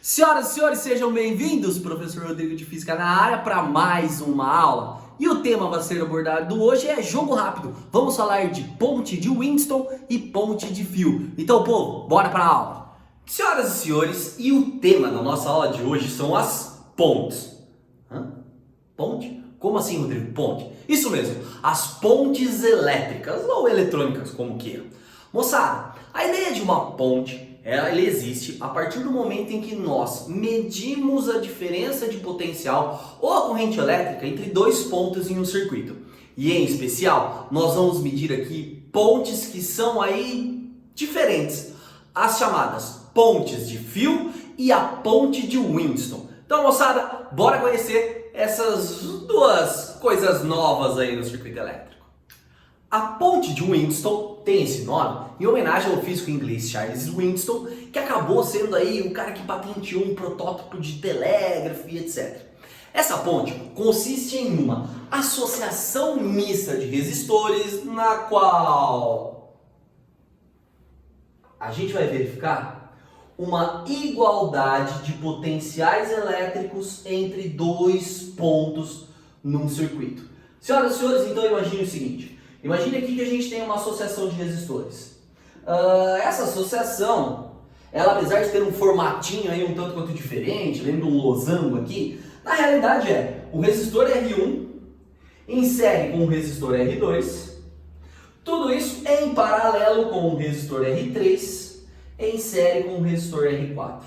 Senhoras e senhores, sejam bem-vindos, professor Rodrigo de Física na área para mais uma aula. E o tema a ser abordado hoje é jogo rápido. Vamos falar de ponte de Winston e ponte de fio. Então, povo, bora para a aula. Senhoras e senhores, e o tema da nossa aula de hoje são as pontes. Ponte? Como assim, Rodrigo? Ponte? Isso mesmo, as pontes elétricas ou eletrônicas, como queira. Moçada, a ideia de uma ponte, ela existe a partir do momento em que nós medimos a diferença de potencial ou a corrente elétrica entre dois pontos em um circuito. E em especial, nós vamos medir aqui pontes que são aí diferentes, as chamadas pontes de fio e a ponte de Winston. Então, moçada, bora conhecer essas duas coisas novas aí no circuito elétrico. A ponte de Winston tem esse nome em homenagem ao físico inglês Charles Winston, que acabou sendo aí o cara que patenteou um protótipo de telégrafo e etc. Essa ponte consiste em uma associação mista de resistores, na qual a gente vai verificar uma igualdade de potenciais elétricos entre dois pontos num circuito. Senhoras e senhores, então imagine o seguinte. Imagine aqui que a gente tem uma associação de resistores. Essa associação, ela apesar de ter um formatinho aí um tanto quanto diferente, lembra um losango aqui, na realidade o resistor R1 em série com o resistor R2, tudo isso em paralelo com o resistor R3, em série com o resistor R4.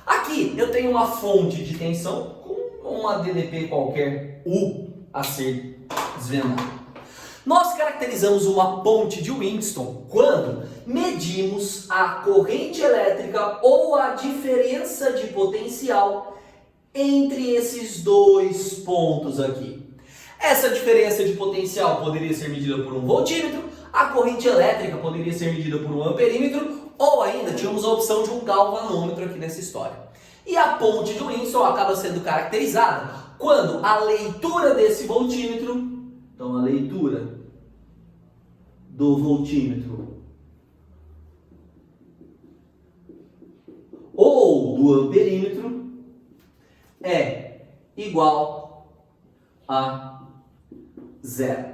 Aqui eu tenho uma fonte de tensão com uma DDP qualquer U a ser desvendada. Nós caracterizamos uma ponte de Winston quando medimos a corrente elétrica ou a diferença de potencial entre esses dois pontos aqui. Essa diferença de potencial poderia ser medida por um voltímetro, a corrente elétrica poderia ser medida por um amperímetro, ou ainda tínhamos a opção de um galvanômetro aqui nessa história. E a ponte de Winston acaba sendo caracterizada quando a leitura desse voltímetro, então a leitura do voltímetro ou do amperímetro é igual a zero.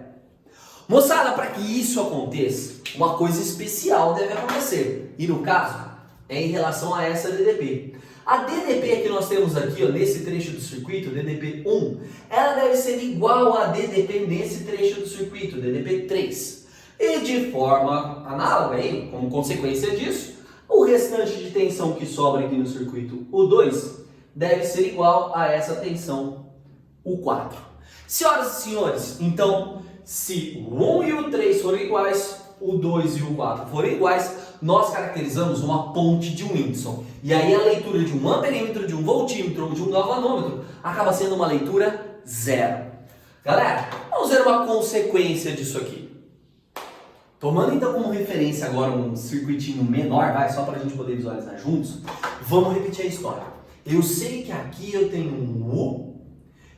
Moçada, para que isso aconteça, uma coisa especial deve acontecer. E no caso, é em relação a essa DDP. A DDP que nós temos aqui, nesse trecho do circuito, DDP 1, ela deve ser igual a DDP nesse trecho do circuito, DDP 3. E de forma análoga, aí, como consequência disso, o restante de tensão que sobra aqui no circuito, o 2, deve ser igual a essa tensão, o 4. Senhoras e senhores, então, se o 1 e o 3 forem iguais, o 2 e o 4 forem iguais, nós caracterizamos uma ponte de Winston. E aí a leitura de um amperímetro, de um voltímetro ou de um galvanômetro acaba sendo uma leitura zero. Galera, vamos ver uma consequência disso aqui. Tomando então como referência agora um circuitinho menor, só para a gente poder visualizar juntos, vamos repetir a história. Eu sei que aqui eu tenho um U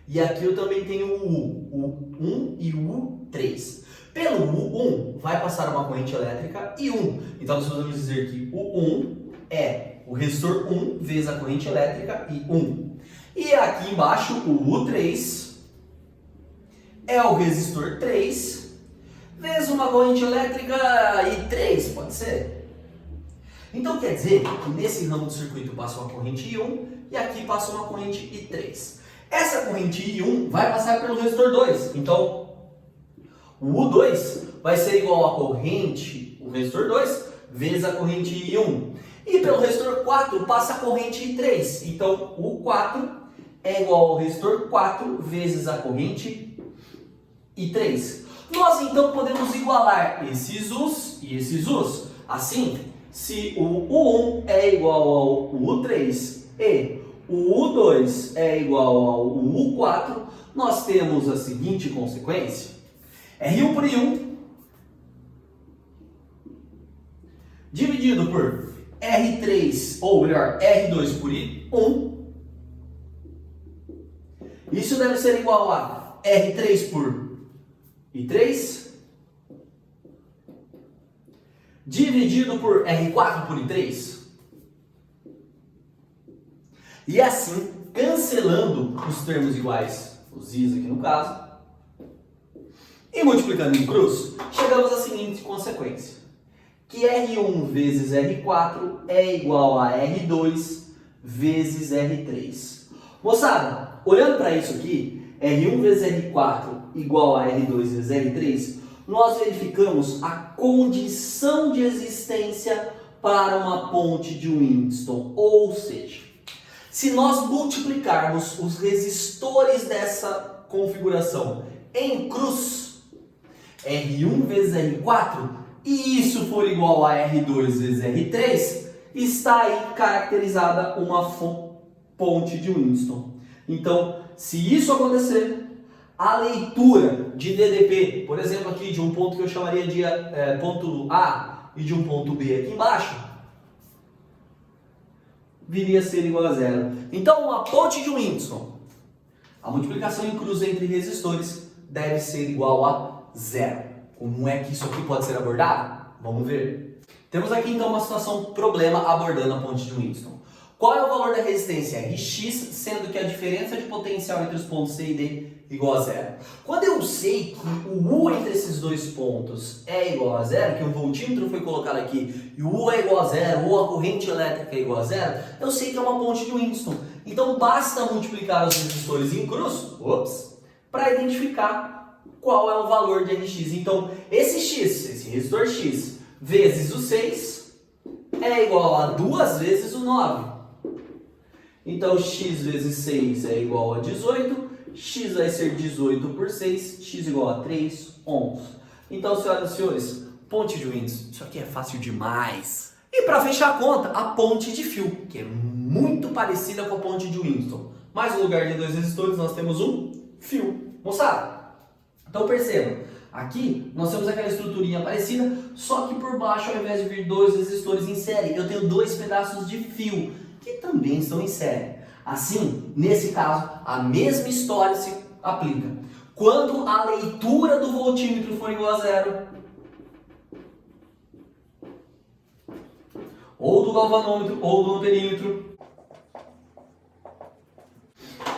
e aqui eu também tenho o U1 e o U3. Pelo U1 vai passar uma corrente elétrica I1. Então nós podemos dizer que o 1 é o resistor 1 vezes a corrente elétrica I1. E aqui embaixo o U3 é o resistor 3 vezes uma corrente elétrica I3, pode ser? Então quer dizer que nesse ramo do circuito passa uma corrente I1 e aqui passa uma corrente I3. Essa corrente I1 vai passar pelo resistor 2. Então o U2 vai ser igual à corrente, o resistor 2, vezes a corrente I1. E pelo resistor 4 passa a corrente I3. Então o 4 é igual ao resistor 4 vezes a corrente I3. Nós então podemos igualar esses U's e esses U's. Assim, se o U1 é igual ao U3 e o U2 é igual ao U4, nós temos a seguinte consequência. R1 por I1 dividido por R3, ou melhor, R2 por I1. Isso deve ser igual a R3 por I3 dividido por R4 por I3. E assim, cancelando os termos iguais, os i's aqui no caso, e multiplicando em cruz, chegamos à seguinte consequência, que R1 vezes R4 é igual a R2 vezes R3. Moçada, olhando para isso aqui, R1 vezes R4 igual a R2 vezes R3, nós verificamos a condição de existência para uma ponte de Winston, ou seja, se nós multiplicarmos os resistores dessa configuração em cruz, R1 vezes R4, e isso for igual a R2 vezes R3, está aí caracterizada uma ponte de Winston. Então, se isso acontecer, a leitura de DDP, por exemplo aqui de um ponto que eu chamaria de ponto A e de um ponto B aqui embaixo, viria a ser igual a zero. Então, uma ponte de Winston, a multiplicação em cruz entre resistores deve ser igual a zero. Como é que isso aqui pode ser abordado? Vamos ver. Temos aqui então uma situação problema abordando a ponte de Winston. Qual é o valor da resistência Rx, sendo que a diferença de potencial entre os pontos C e D é igual a zero? Quando eu sei que o U entre esses dois pontos é igual a zero, que o voltímetro foi colocado aqui e o U é igual a zero, ou a corrente elétrica é igual a zero, eu sei que é uma ponte de Winston. Então basta multiplicar os resistores em cruz, para identificar qual é o valor de Rx. Então esse X, esse resistor X, vezes o 6 é igual a 2 vezes o 9. Então, x vezes 6 é igual a 18, x vai ser 18 por 6, x igual a 3 ohms. Então, senhoras e senhores, ponte de Winston, isso aqui é fácil demais. E para fechar a conta, a ponte de fio, que é muito parecida com a ponte de Winston. Mas no lugar de dois resistores, nós temos um fio. Moçada, então percebam, aqui nós temos aquela estruturinha parecida, só que por baixo, ao invés de vir dois resistores em série, eu tenho dois pedaços de fio, que também estão em série. Assim, nesse caso, a mesma história se aplica. Quando a leitura do voltímetro for igual a zero, ou do galvanômetro, ou do amperímetro,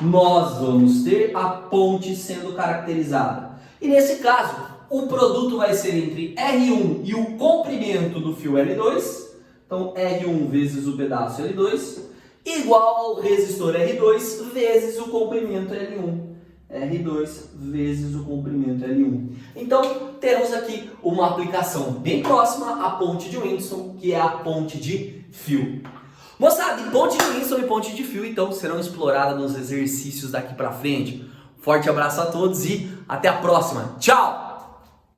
nós vamos ter a ponte sendo caracterizada. E nesse caso, o produto vai ser entre R1 e o comprimento do fio L2, então R1 vezes o pedaço L2, igual ao resistor R2 vezes o comprimento L1. R2 vezes o comprimento L1. Então, temos aqui uma aplicação bem próxima à ponte de Winston, que é a ponte de fio. Moçada, e ponte de Winston e ponte de fio, então, serão exploradas nos exercícios daqui pra frente. Forte abraço a todos e até a próxima. Tchau!